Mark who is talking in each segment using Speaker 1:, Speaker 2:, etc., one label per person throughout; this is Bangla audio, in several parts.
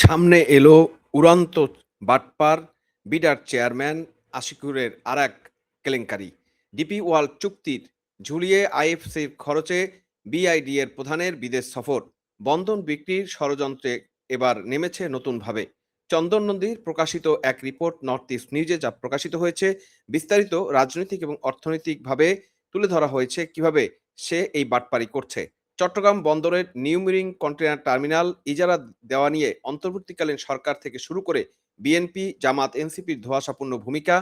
Speaker 1: সামনে এলো উড়ন্ত বাটপার বিডার চেয়ারম্যান আশিকুরের আরেক কেলেঙ্কারি। ডিপি ওয়ার্ল্ড চুক্তির ঝুলিয়ে আইএফসির খরচে বিআইডি এর প্রধানের বিদেশ সফর। বন্ধন বিক্রির ষড়যন্ত্রে এবার নেমেছে নতুনভাবে। চন্দন নন্দীর প্রকাশিত এক রিপোর্ট নর্থ ইস্ট নিউজে যা প্রকাশিত হয়েছে। বিস্তারিত রাজনৈতিক এবং অর্থনৈতিকভাবে তুলে ধরা হয়েছে কিভাবে সে এই বাটপারি করছে। চট্টগ্রাম বন্দরের নিউ মেরিন কন্টেইনার টার্মিনাল ইজারা দেওয়া নিয়ে অন্তর্বর্তীকালীন সরকার থেকে শুরু করে বিএনপি, জামাত, এনসিপির ধোঁয়াশাপূর্ণ ভূমিকা,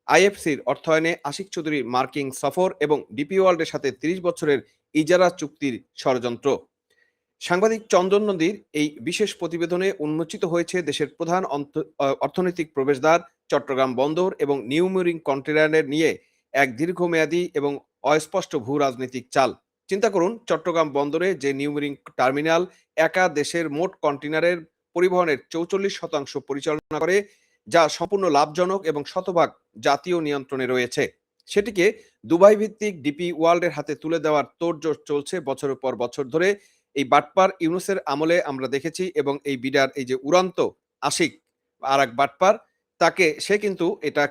Speaker 1: আইএফসির অর্থায়নে আশিক চৌধুরীর মার্কিন সফর এবং ডিপি ওয়ার্ল্ডের সাথে ৩০ বছরের ইজারা চুক্তির ষড়যন্ত্র। সাংবাদিক চন্দন নন্দীর এই বিশেষ প্রতিবেদনে উন্মোচিত হয়েছে দেশের প্রধান অর্থনৈতিক প্রবেশদ্বার চট্টগ্রাম বন্দর এবং নিউ মেরিন কন্টেইনার নিয়ে এক দীর্ঘমেয়াদী এবং অস্পষ্ট ভূ রাজনৈতিক চাল। চিন্তা করুন, চট্টগ্রাম বন্দরে যে নিউ মেরিন টার্মিনাল একা দেশের মোট কন্টেইনারের পরিবহনের ৪৪% পরিচালনা করে, যা সম্পূর্ণ লাভজনক এবং শতভাগ জাতীয় নিয়ন্ত্রণে রয়েছে, সেটিকে দুবাই ভিত্তিক ডিপি ওয়ার্ল্ডের হাতে তুলে দেওয়ার তোড়জোড় চলছে বছরের পর বছর ধরে। এই বাটপার ইউনুসের আমলে আমরা দেখেছি, এবং এই বিডার এই যে উড়ান্ত আশিক আর এক বাটপার, তাকে সে কিন্তু এটা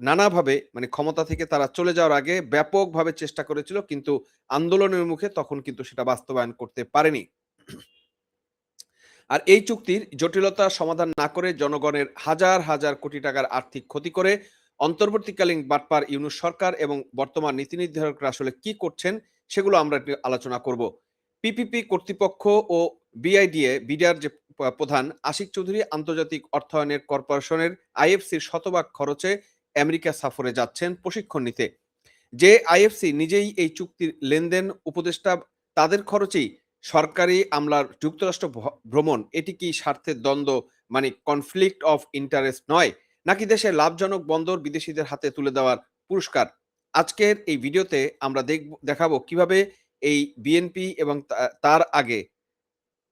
Speaker 1: নানাভাবে ক্ষমতা থেকে তারা চলে যাওয়ার আগে ব্যাপকভাবে চেষ্টা করেছিল, কিন্তু আন্দোলনের মুখে তখন কিন্তু সেটা বাস্তবায়ন করতে পারেনি। আর এই চুক্তির জটিলতা সমাধান না করে জনগণের হাজার হাজার কোটি টাকার আর্থিক ক্ষতি করে অন্তর্বর্তীকালীন বাটপার ইউনূস সরকার এবং বর্তমান নীতি নির্ধারকরা আসলে কি করছেন, সেগুলো আমরা একটু আলোচনা করব। পিপিপি কর্তৃপক্ষ ও বিআইডিএ বিডিআর যে প্রধান আশিক চৌধুরী আন্তর্জাতিক অর্থায়নের কর্পোরেশনের আইএফসির শতভাগ খরচে আমেরিকা সফরে যাচ্ছেন প্রশিক্ষণ নিতে। যে আইএফসি নিজেই এই চুক্তির লেনদেন উপদেষ্টা, তাদের খরচেই সরকারি আমলার যুক্তরাষ্ট্র ভ্রমণ, এটি কি স্বার্থের দ্বন্দ্ব, কনফ্লিক্ট অফ ইন্টারেস্ট নয়, নাকি দেশের লাভজনক বন্দর বিদেশিদের হাতে তুলে দেওয়ার পুরস্কার? আজকের এই ভিডিওতে আমরা দেখাবো কিভাবে এই বিএনপি এবং তার আগে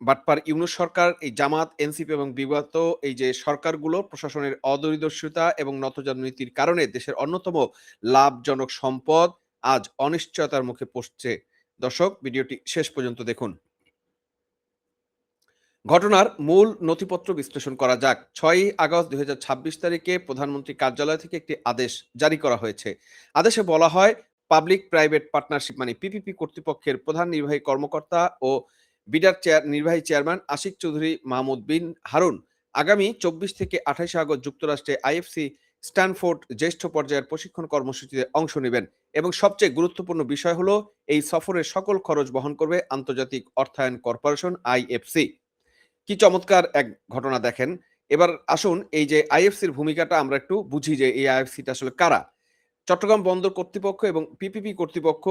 Speaker 1: বাটপার ইউনূস সরকার, এই জামাত, এনসিপি এবং বিগত এই যে সরকারগুলো প্রশাসনের অদূরদর্শিতা এবং নতজানু নীতির কারণে দেশের অন্যতম লাভজনক সম্পদ আজ অনিশ্চয়তার মুখে পড়ছে। দর্শক, ভিডিওটি শেষ পর্যন্ত দেখুন। ঘটনার মূল নথিপত্র বিশ্লেষণ করা যাক। ৬ই আগস্ট ২০২৬ তারিখে প্রধানমন্ত্রী কার্যালয় থেকে একটি আদেশ জারি করা হয়েছে। আদেশে বলা হয়, পাবলিক প্রাইভেট পার্টনারশিপ পিপিপি কর্তৃপক্ষের প্রধান নির্বাহী কর্মকর্তা ও বিডার নির্বাহী চেয়ারম্যান আশিক চৌধুরী মাহমুদ বিন হারুন আগামী ২৪ থেকে ২৮ আগস্ট যুক্তরাষ্ট্রে আইএফসি স্ট্যানফোর্ড জ্যেষ্ঠ পর্যায়ের প্রশিক্ষণ কর্মসূচিতে অংশ নেবেন, এবং সবচেয়ে গুরুত্বপূর্ণ বিষয় হলো এই সফরের সকল খরচ বহন করবে আন্তর্জাতিক অর্থায়ন কর্পোরেশন আইএফসি। কি চমৎকার এক ঘটনা দেখেন। এবার আসুন এই যে আইএফসির ভূমিকাটা আমরা একটু বুঝি, যে এই আইএফসিটা আসলে কারা। চট্টগ্রাম বন্দর কর্তৃপক্ষ এবং পিপিপি কর্তৃপক্ষ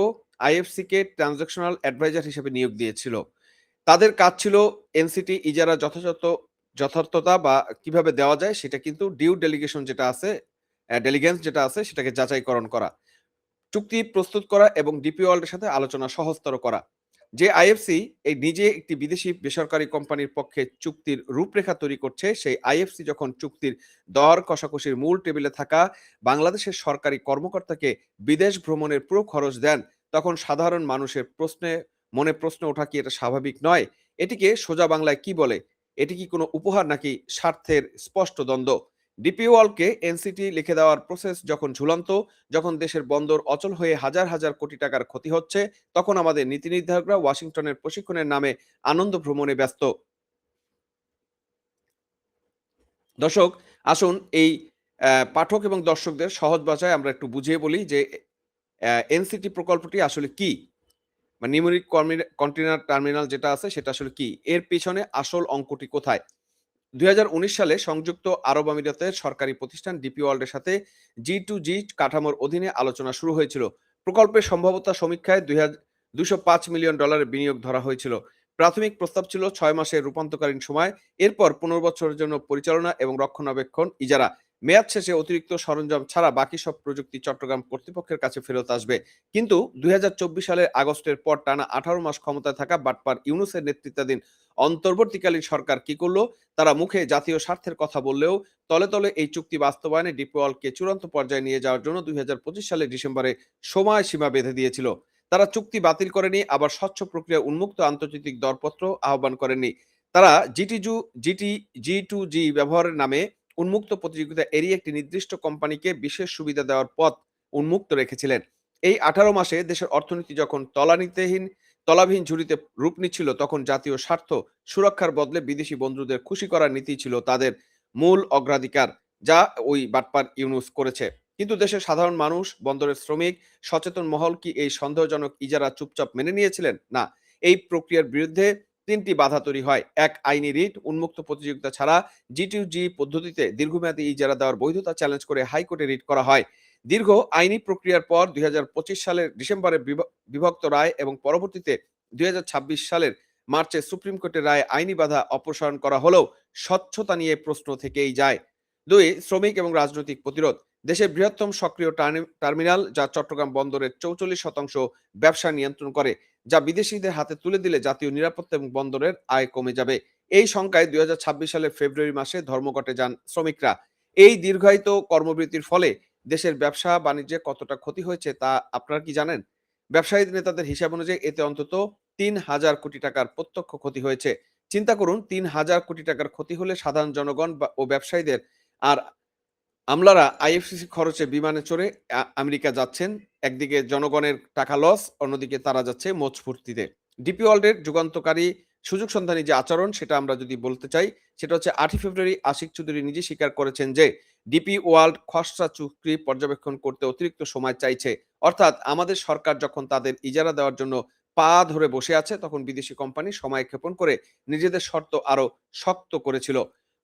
Speaker 1: আইএফসি কে ট্রানজাকশনাল অ্যাডভাইজার হিসেবে নিয়োগ দিয়েছিল। তাদের কাজ ছিল এনসিটি ইজারা যথার্থতা বা কিভাবে দেওয়া যায় সেটা কিন্তু ডিউ ডেলিগেশন যেটা আছে, ডেলিগেন্স যেটা আছে, সেটাকে যাচাইকরণ করা, চুক্তি প্রস্তুত করা এবং ডিপি ওয়ার্ল্ডের সাথে আলোচনা সহজতর করা। যে আইএফসি এই নিজে একটি বিদেশি বেসরকারি কোম্পানির পক্ষে চুক্তির রূপরেখা তৈরি করছে, সেই আইএফসি যখন চুক্তির দর কষাকষির মূল টেবিলে থাকা বাংলাদেশের সরকারি কর্মকর্তাকে বিদেশ ভ্রমণের পুরো খরচ দেন, তখন সাধারণ মানুষের মনে প্রশ্ন ওঠা কি এটা স্বাভাবিক নয়? এটিকে সোজা বাংলায় কি বলে? এটি কি কোনো উপহার নাকি স্বার্থের স্পষ্ট দ্বন্দ্ব? ডিপি ওয়ার্ল্ডকে এনসিটি লিখে দেওয়ার প্রসেস যখন ঝুলন্ত, যখন দেশের বন্দর অচল হয়ে হাজার হাজার কোটি টাকার ক্ষতি হচ্ছে, তখন আমাদের নীতি নির্ধারকরা ওয়াশিংটনের প্রশিক্ষণের নামে আনন্দ ভ্রমণে ব্যস্ত। দর্শক, আসুন এই পাঠক এবং দর্শকদের সহজ ভাষায় আমরা একটু বুঝিয়ে বলি যে এনসিটি প্রকল্পটি আসলে কি, নিউমেরিক কন্টেইনার টার্মিনাল যেটা আছে সেটা আসলে কি, এর পিছনে আসল অঙ্কটি কোথায়। ২০১৯ সালে সংযুক্ত আরব আমিরাতের সরকারি প্রতিষ্ঠান ডিপি ওয়ার্ল্ডের সাথে জি2জি কাঠামোর অধীনে আলোচনা শুরু হয়েছিল। প্রকল্পের সম্ভাব্যতা সমীক্ষায় $২০৫ মিলিয়ন বিনিয়োগ ধরা হয়েছিল। প্রাথমিক প্রস্তাব ছিল ৬ মাসের রূপান্তরকালীন সময়, এরপর ১৫ বছরের জন্য পরিচালনা এবং রক্ষণাবেক্ষণ ইজারা। মেয়াদ শেষে অতিরিক্ত সরঞ্জাম ছাড়া বাকি সব প্রযুক্তি চট্টগ্রাম কর্তৃপক্ষের কাছে ফেরত আসবে। কিন্তু ২০২৪ সালের আগস্টের পর টানা ১৮ মাস ক্ষমতায় থাকা বাটপার ইউনূসের নেতৃত্বাধীন অন্তর্বর্তীকালীন সরকার কি করল? তারা মুখে জাতীয় স্বার্থের কথা বললেও তলে তলে এই চুক্তি বাস্তবায়নে ডিপি ওয়ার্ল্ডকে চূড়ান্ত পর্যায়ে নিয়ে যাওয়ার জন্য ২০২৫ সালের ডিসেম্বরে সময়সীমা বেঁধে দিয়েছিল। তারা চুক্তি বাতিল করেনি, আবার স্বচ্ছ প্রক্রিয়া উন্মুক্ত আন্তর্জাতিক দরপত্র আহ্বান করেনি। তারা G2G ব্যবহারের নামে উন্মুক্ত প্রতিযোগিতা এড়িয়ে একটি নির্দিষ্ট কোম্পানিকে বিশেষ সুবিধা দেওয়ার পথ উন্মুক্ত রেখেছিলেন। এই 18 মাসে দেশের অর্থনীতি যখন তলাবিহীন ঝুড়িতে রূপ নিচ্ছিল, তখন জাতীয় স্বার্থ সুরক্ষার বদলে বিদেশি বন্ধুদের খুশি করার নীতি ছিল তাদের মূল অগ্রাধিকার, যা ওই বাটপার ইউনূস করেছে। কিন্তু দেশের সাধারণ মানুষ, বন্দরের শ্রমিক, সচেতন মহল কি এই সন্দেহজনক ইজারা চুপচাপ মেনে নিয়েছিলেন? না। এই প্রক্রিয়ার বিরুদ্ধে ৩ টি বাধা তৈরি হয়। ১. আইনি রিট। উন্মুক্ত প্রতিযোগিতা ছাড়া G2G পদ্ধতিতে দীর্ঘমেয়াদী ইজারা দেওয়ার বৈধতা চ্যালেঞ্জ করে হাইকোর্টে রিট করা হয়। দীর্ঘ আইনি প্রক্রিয়ার পর ২০২৫ সালের ডিসেম্বরে বিভক্ত রায় এবং পরবর্তীতে ২০২৬ সালের মার্চে সুপ্রিম কোর্টের রায়ে আইনি বাধা অপসারণ করা হলেও স্বচ্ছতা নিয়ে প্রশ্ন থেকেই যায়। ২. শ্রমিক এবং রাজনৈতিক প্রতিরোধ। দেশের বৃহত্তম সক্রিয় টার্মিনাল, যা চট্টগ্রাম বন্দরের ৪৪% ব্যবসা নিয়ন্ত্রণ করে, যা বিদেশিদের হাতে তুলে দিলে জাতীয় নিরাপত্তা এবং বন্দরের আয় কমে যাবে। এই শঙ্কায় ২০২৬ সালের ফেব্রুয়ারি মাসে ধর্মঘটে যান শ্রমিকরা। এই দীর্ঘায়িত কর্মবিরতির ফলে দেশের ব্যবসা বাণিজ্যে কতটা ক্ষতি হয়েছে তা আপনারা কি জানেন? ব্যবসায়ী নেতাদের হিসাব অনুযায়ী এতে অন্তত ৩,০০০ কোটি টাকার প্রত্যক্ষ ক্ষতি হয়েছে। চিন্তা করুন, ৩,০০০ কোটি টাকার ক্ষতি হলে সাধারণ জনগণ ও ব্যবসায়ীদের, আর আমলারা আইএফসিসি খরচে বিমানে চড়ে আমেরিকা যাচ্ছেন। একদিকে জনগণের টাকা লস, অন্যদিকে তারা যাচ্ছে মোচ ফুর্তিতে। ডিপি ওয়ার্ল্ডের যুগান্তকারী সুযোগ সন্ধানী যে আচরণ, সেটা আমরা যদি বলতে চাই, সেটা হচ্ছে ৮ই ফেব্রুয়ারি আশিক চৌধুরী নিজে স্বীকার করেছেন যে ডিপি ওয়ার্ল্ড খসড়া চুক্তি পর্যবেক্ষণ করতে অতিরিক্ত সময় চাইছে। অর্থাৎ আমাদের সরকার যখন তাদের ইজারা দেওয়ার জন্য পা ধরে বসে আছে, তখন বিদেশি কোম্পানি সময় ক্ষেপণ করে নিজেদের শর্ত আরো শক্ত করেছিল।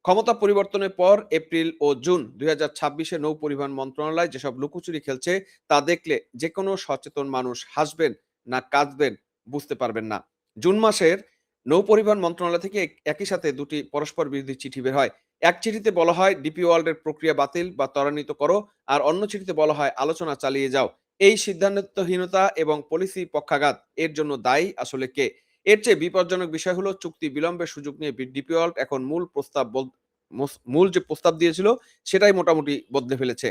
Speaker 1: ক্ষমতা পরিবর্তনের পর এপ্রিল ও জুন ২০২৬-এ নৌ পরিবহন মন্ত্রণালয় যেসব লুকোচুরি খেলছে, তা দেখলে যেকোনো সচেতন মানুষ হাসবেন না কাঁদবেন বুঝতে পারবেন না। জুন মাসের নৌ পরিবহন মন্ত্রণালয় থেকে একই সাথে ২ টি পরস্পর বিরোধী চিঠি বের হয়। এক চিঠিতে বলা হয় ডিপি ওয়ার্ল্ডের প্রক্রিয়া বাতিল বা ত্বরান্বিত করো, আর অন্য চিঠিতে বলা হয় আলোচনা চালিয়ে যাও। এই সিদ্ধান্তহীনতা এবং পলিসি পক্ষাঘাত, এর জন্য দায়ী আসলে কে? এর চেয়ে বিপজ্জনক বিষয় হলো, চুক্তি বিলম্বের সুযোগ নিয়ে ডিপি ওয়ার্ল্ড এখন মূল যে প্রস্তাব দিয়েছিল, সেটাই মোটামুটি বদলে ফেলেছে।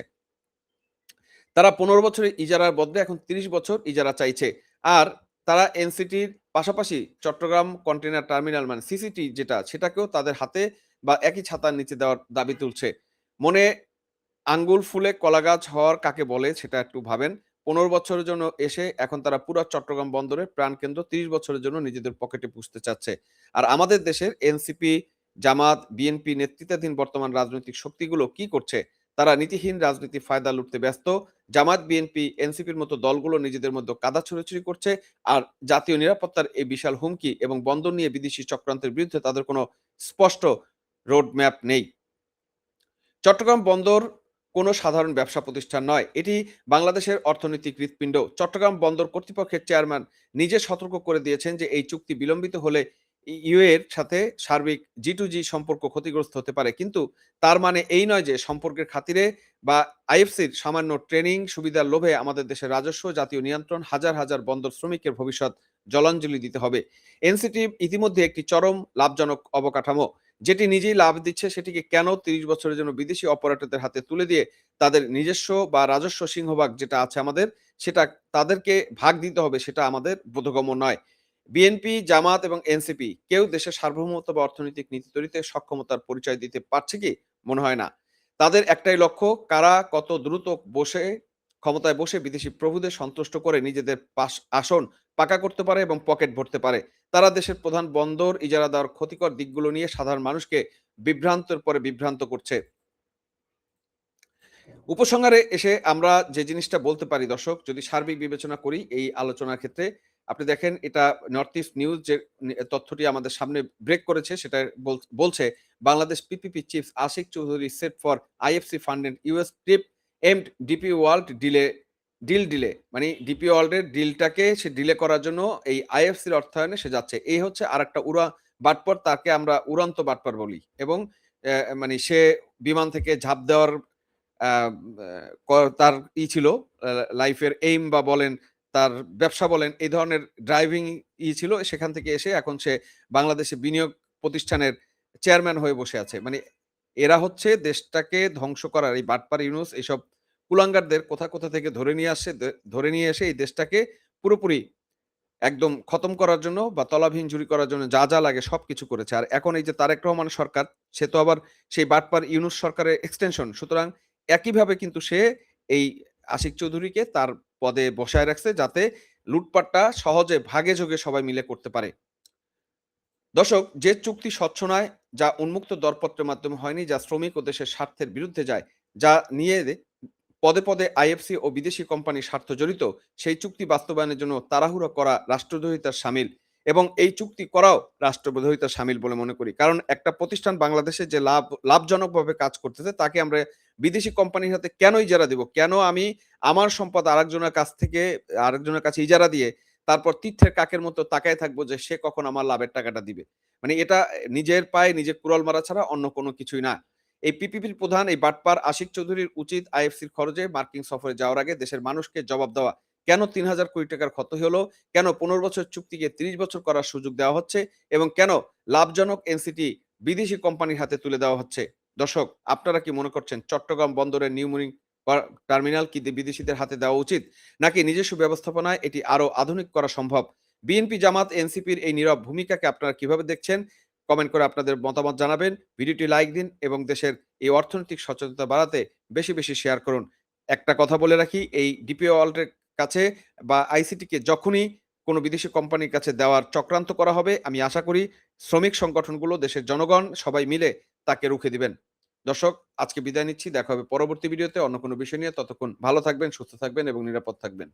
Speaker 1: তারা ১৫ বছরের ইজারার বদলে এখন ৩০ বছর ইজারা চাইছে। আর তারা এনসিটির পাশাপাশি চট্টগ্রাম কন্টেইনার টার্মিনাল মানে সিসিটি যেটা, সেটাকেও তাদের হাতে বা একই ছাতার নিচে দেওয়ার দাবি তুলছে। মনে আঙ্গুল ফুলে কলাগাছ হওয়ার কাকে বলে সেটা একটু ভাবেন। ১৫ বছরের জন্য এসে এখন তারা পুরা চট্টগ্রাম বন্দরের প্রাণকেন্দ্র ৩০ বছরের জন্য নিজেদের পকেটে পুষতে চাচ্ছে। আর আমাদের দেশের এনসিপি, জামাত, বিএনপি নেতৃত্বাধীন বর্তমান রাজনৈতিক শক্তিগুলো কি করছে? তারা নীতিহীন রাজনীতির ফায়দা লুটতে ব্যস্ত। জামাত, বিএনপি, এনসিপির মতো দলগুলো নিজেদের মধ্যে কাদা ছুড়োছুড়ি করছে। আর জাতীয় নিরাপত্তার এই বিশাল হুমকি এবং বন্দর নিয়ে বিদেশি চক্রান্তের বিরুদ্ধে তাদের কোনো স্পষ্ট রোড ম্যাপ নেই। চট্টগ্রাম বন্দর কোনো সাধারণ ব্যবসা প্রতিষ্ঠান নয়। এটি বাংলাদেশের অর্থনৈতিক হৃৎপিণ্ড। চট্টগ্রাম বন্দর কর্তৃপক্ষের চেয়ারম্যান নিজে সতর্ক করে দিয়েছেন যে এই চুক্তি বিলম্বিত হলে ইইউ এর সাথে সার্বিক G2G সম্পর্ক ক্ষতিগ্রস্ত হতে পারে। কিন্তু তার মানে এই নয় যে সম্পর্কের খাতিরে বা আইএফসির সামান্য ট্রেনিং সুবিধার লোভে আমাদের দেশের রাজস্ব, জাতীয় নিয়ন্ত্রণ, হাজার হাজার বন্দর শ্রমিকের ভবিষ্যৎ জলাঞ্জলি দিতে হবে। এনসিটি ইতিমধ্যে একটি চরম লাভজনক অবকাঠামো, যেটি নিজেই লাভ দিচ্ছে, সেটিকে কেন ৩০ বছরের জন্য বিদেশি অপারেটরদের হাতে তুলে দিয়ে তাদের নিজস্ব বা রাজস্ব সিংহভাগ যেটা আছে আমাদের, সেটা তাদেরকে ভাগ দিতে হবে, সেটা আমাদের বোধগম্য নয়। বিএনপি, জামাত এবং এনসিপি কেউ দেশের সার্বভৌমত্ব বা অর্থনৈতিক নীতি তৈরিতে সক্ষমতার পরিচয় দিতে পারছে কি? মনে হয় না। তাদের একটাই লক্ষ্য, কারা কত দ্রুত ক্ষমতায় বসে বিদেশি প্রভুদের সন্তুষ্ট করে নিজেদের আসন পাকা করতে পারে এবং পকেট ভরতে পারে। তারা দেশের প্রধান বন্দর ইজারা দেওয়ার ক্ষতিকর দিকগুলো নিয়ে সাধারণ মানুষকে বিভ্রান্তের পরে বিভ্রান্ত করছে। উপসংহারে এসে আমরা যে জিনিসটা বলতে পারি দর্শক, যদি সার্বিক বিবেচনা করি এই আলোচনার ক্ষেত্রে, আপনি দেখেন এটা নর্থ ইস্ট নিউজ যে তথ্যটি আমাদের সামনে ব্রেক করেছে, সেটা বলছে Bangladesh PPP chief Ashiq Chowdhury set for IFC funded US trip aimed DP World deal, মানে ডিপি ওয়ার্ল্ডের ডিলটাকে সে ডিলে করার জন্য এই আইএফসির অর্থায়নে সে যাচ্ছে। এই হচ্ছে আরেকটা বাটপার, তাকে আমরা উড়ান্ত বাটপার বলি। এবং মানে সে বিমান থেকে ঝাঁপ দেওয়ার আ তার ছিল লাইফের এইম বা বলেন, তার ব্যবসা বলেন, এই ধরনের ড্রাইভিং ছিল। সেখান থেকে এসে এখন সে বাংলাদেশে বিনিয়োগ প্রতিষ্ঠানের চেয়ারম্যান হয়ে বসে আছে। মানে এরা হচ্ছে দেশটাকে ধ্বংস করার, এই বাটপার ইউনূস এইসব কুলাঙ্গারদের কোথা থেকে ধরে নিয়ে এসে এই দেশটাকে পুরোপুরি একদম খতম করার জন্য বা তলাবিহীন চুরি করার জন্য যা লাগে সবকিছু করেছে। আর এখন এই যে তারেক রহমানের সরকার, সে তো আবার সেই বাটপার ইউনূস সরকারের এক্সটেনশন। সুতরাং একইভাবে কিন্তু সে এই আশিক চৌধুরীকে তার পদে বসায় রাখছে যাতে লুটপাটটা সহজে ভাগে-যোগে সবাই মিলে করতে পারে। দর্শক, যে চুক্তি স্বচ্ছ নয়, যা উন্মুক্ত দরপত্রের মাধ্যমে হয়নি, যা শ্রমিক ও দেশের স্বার্থের বিরুদ্ধে যায়, যা নিয়ে পদে পদে আইএফসি ও বিদেশি কোম্পানির স্বার্থ জড়িত, সেই চুক্তি বাস্তবায়নের জন্য তাড়াহুড়ো করা রাষ্ট্রদ্রোহিতার শামিল এবং এই চুক্তি করাও রাষ্ট্রদ্রোহিতার শামিল বলে মনে করি। কারণ একটা প্রতিষ্ঠান বাংলাদেশে যে লাভজনকভাবে কাজ করতেছে তাকে আমরা বিদেশি কোম্পানির হাতে কেন ইজারা দিব? কেন আমি আমার সম্পদ আরেকজনের কাছে ইজারা দিয়ে তারপর তীর্থের কাকের মতো তাকায় থাকবো যে সে কখন আমার লাভের টাকাটা দিবে? মানে এটা নিজের পায়ে নিজে কুড়াল মারা ছাড়া অন্য কোনো কিছুই না। এই পিপিপির প্রধান এই বাটপার আশিক চৌধুরীর উচিত আইএফসির খরচে মার্কিন সফরে যাওয়ার আগে দেশের মানুষকে জবাব দেওয়া। কেন ৩,০০০ কোটি টাকার ক্ষতি হলো? কেন ১৫ বছর চুক্তিকে ৩০ বছর করার সুযোগ দেওয়া হচ্ছে? এবং কেন লাভজনক এনসিটি বিদেশি কোম্পানির হাতে তুলে দেওয়া হচ্ছে? দর্শক, আপনারা কি মনে করছেন চট্টগ্রাম বন্দরের নিউ মরিন টার্মিনাল কি বিদেশিদের হাতে দেওয়া উচিত? নাকি নিজস্ব ব্যবস্থাপনায় এটি আরো আধুনিক করা সম্ভব? বিএনপি, জামাত, এনসিপির এই নীরব ভূমিকাকে আপনারা কিভাবে দেখছেন? কমেন্ট করে আপনাদের মতামত জানাবেন। ভিডিওটি লাইক দিন এবং দেশের এই অর্থনৈতিক সচেতনতা বাড়াতে বেশি, বেশি শেয়ার করুন। একটা কথা বলে রাখি, এই ডিপিও ওয়ার্ল্ডের কাছে বা আইসিটিকে যখনই কোনো বিদেশি কোম্পানির কাছে দেওয়ার চক্রান্ত করা হবে, আমি আশা করি শ্রমিক সংগঠনগুলো, দেশের জনগণ সবাই মিলে তাকে রুখে দিবেন। দর্শক, আজকে বিদায় নিচ্ছি। দেখা হবে পরবর্তী ভিডিওতে অন্য কোনো বিষয় নিয়ে। ততক্ষণ ভালো থাকবেন, সুস্থ থাকবেন এবং নিরাপদ থাকবেন।